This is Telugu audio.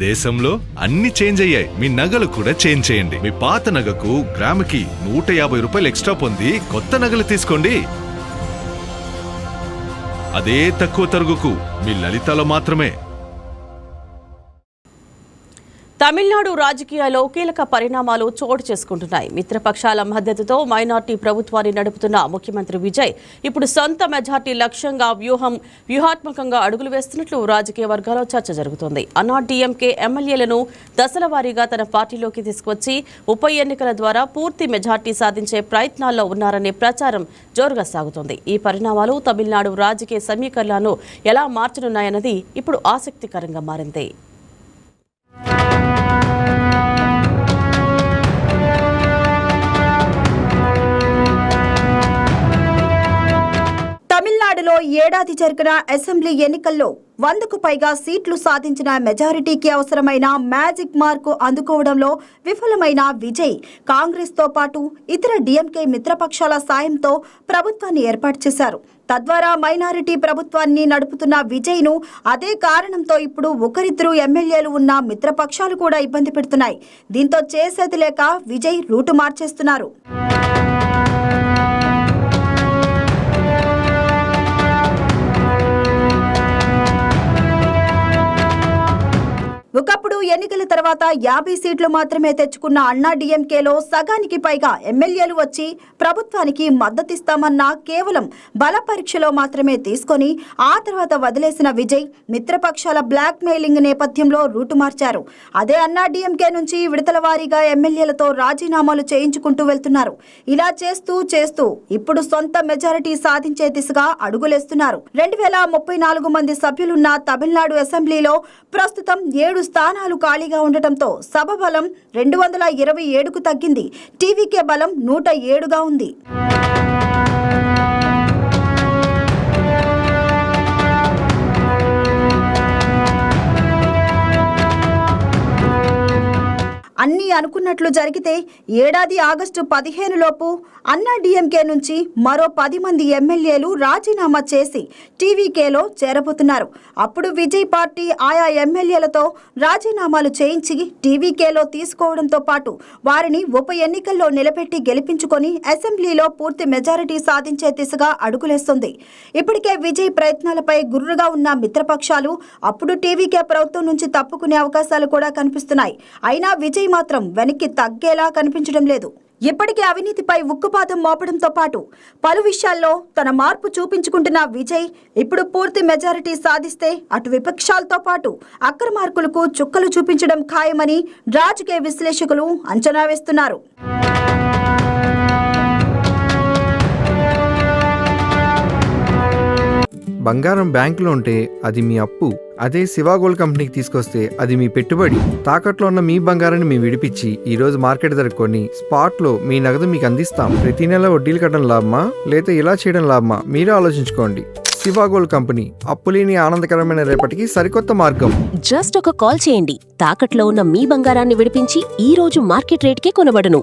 దేశంలో అన్ని చేంజ్ అయ్యాయి, మీ నగలు కూడా చేంజ్ చేయండి. మీ పాత నగకు గ్రాముకి 150 రూపాయలు ఎక్స్ట్రా పొంది కొత్త నగలు తీసుకోండి. అదే తక్కువ తరుగుకు మీ లలితలో మాత్రమే. తమిళనాడు రాజకీయాల్లో కీలక పరిణామాలు చోటు చేసుకుంటున్నాయి. మిత్రపక్షాల మద్దతుతో మైనార్టీ ప్రభుత్వాన్ని నడుపుతున్న ముఖ్యమంత్రి విజయ్ ఇప్పుడు సొంత మెజార్టీ లక్ష్యంగా వ్యూహాత్మకంగా అడుగులు వేస్తున్నట్లు రాజకీయ వర్గాల్లో చర్చ జరుగుతోంది. అన్నాడీఎంకే ఎమ్మెల్యేలను దశల వారీగా తన పార్టీలోకి తీసుకొచ్చి ఉప ఎన్నికల ద్వారా పూర్తి మెజార్టీ సాధించే ప్రయత్నాల్లో ఉన్నారనే ప్రచారం జోరుగా సాగుతోంది. ఈ పరిణామాలు తమిళనాడు రాజకీయ సమీకరణలను ఎలా మార్చనున్నాయన్నది ఇప్పుడు ఆసక్తికరంగా మారింది. తమిళనాడులో ఏడాది జరిగిన అసెంబ్లీ ఎన్నికల్లో 100కు పైగా సీట్లు సాధించిన మెజారిటీకి అవసరమైన మ్యాజిక్ మార్కు అందుకోవడంలో విఫలమైన విజయ్ కాంగ్రెస్తో పాటు ఇతర డీఎంకే మిత్రపక్షాల సాయంతో ప్రభుత్వాన్ని ఏర్పాటు చేశారు. తద్వారా మైనారిటీ ప్రభుత్వాన్ని నడుపుతున్న విజయ్ను అదే కారణంతో ఇప్పుడు ఒకరిద్దరు ఎమ్మెల్యేలు ఉన్న మిత్రపక్షాలు కూడా ఇబ్బంది పెడుతున్నాయి. దీంతో చేసేది లేక విజయ్ రూటు మార్చేస్తున్నారు. ఒకప్పుడు ఎన్నికల తర్వాత 50 సీట్లు మాత్రమే తెచ్చుకున్న అన్నాడీఎంకేలో సగానికి పైగా ఎమ్మెల్యేలు వచ్చి ప్రభుత్వానికి మద్దతిస్తామన్న కేవలం బల పరీక్షలో మాత్రమే తీసుకొని ఆ తర్వాత వదిలేసిన విజయ్ మిత్రపక్షాల బ్లాక్ మెయిలింగ్ నేపథ్యంలో రూటు మార్చారు. అదే అన్నాడీఎంకే నుంచి విడతల వారీగా ఎమ్మెల్యేలతో రాజీనామాలు చేయించుకుంటూ వెళ్తున్నారు. ఇలా చేస్తూ ఇప్పుడు సొంత మెజారిటీ సాధించే దిశగా అడుగులేస్తున్నారు. 2034 మంది సభ్యులున్న తమిళనాడు అసెంబ్లీలో ప్రస్తుతం 7 స్థానాలు ఖాళీగా ఉండటంతో సభ బలం 227కు తగ్గింది. టీవీకే బలం 107గా ఉంది. అన్నీ అనుకున్నట్లు జరిగితే ఏడాది ఆగస్టు 15 లోపు అన్నాడీఎంకే నుంచి మరో 10 మంది ఎమ్మెల్యేలు రాజీనామా చేసి టీవీకేలో చేరబోతున్నారు. అప్పుడు విజయ్ పార్టీ ఆయా ఎమ్మెల్యేలతో రాజీనామాలు చేయించి టీవీకేలో తీసుకోవడంతో పాటు వారిని ఉప ఎన్నికల్లో నిలబెట్టి గెలిపించుకొని అసెంబ్లీలో పూర్తి మెజారిటీ సాధించే దిశగా అడుగులేస్తుంది. ఇప్పటికే విజయ్ ప్రయత్నాలపై గుర్రుగా ఉన్న మిత్రపక్షాలు అప్పుడు టీవీకే ప్రభుత్వం నుంచి తప్పుకునే అవకాశాలు కూడా కనిపిస్తున్నాయి. అయినా విజయ్ మాత్రం వెనక్కి తగ్గేలా కనిపించడం లేదు. ఇప్పటికే అవినీతిపై ఉక్కుపాదం మోపడంతో పాటు పలు విషయాల్లో తన మార్పు చూపించుకుంటున్న విజయ్ ఇప్పుడు పూర్తి మెజారిటీ సాధిస్తే అటు విపక్షాలతో పాటు అక్రమార్కులకు చుక్కలు చూపించడం ఖాయమని రాజకీయ విశ్లేషకులు అంచనా వేస్తున్నారు. బంగారం బ్యాంకులో ఉంటే అది మీ అప్పు, అదే శివా గోల్డ్ కంపెనీకి తీసుకొస్తే అది మీ పెట్టుబడి. తాకట్లో ఉన్న మీ బంగారాన్ని మేము విడిపించి ఈ రోజు మార్కెట్ ధర కొని స్పాట్లో మీ నగదు మీకు అందిస్తాం. ప్రతి నెల వడ్డీలు కట్టడం లాభమా లేదా ఇలా చేయడం లాభమా మీరే ఆలోచించుకోండి. శివా గోల్డ్ కంపెనీ, అప్పులేని ఆనందకరమైన రేపటికి సరికొత్త మార్గం. జస్ట్ ఒక కాల్ చేయండి. తాకట్లో ఉన్న మీ బంగారాన్ని విడిపించి ఈ రోజు మార్కెట్ రేట్కే కొనబడును.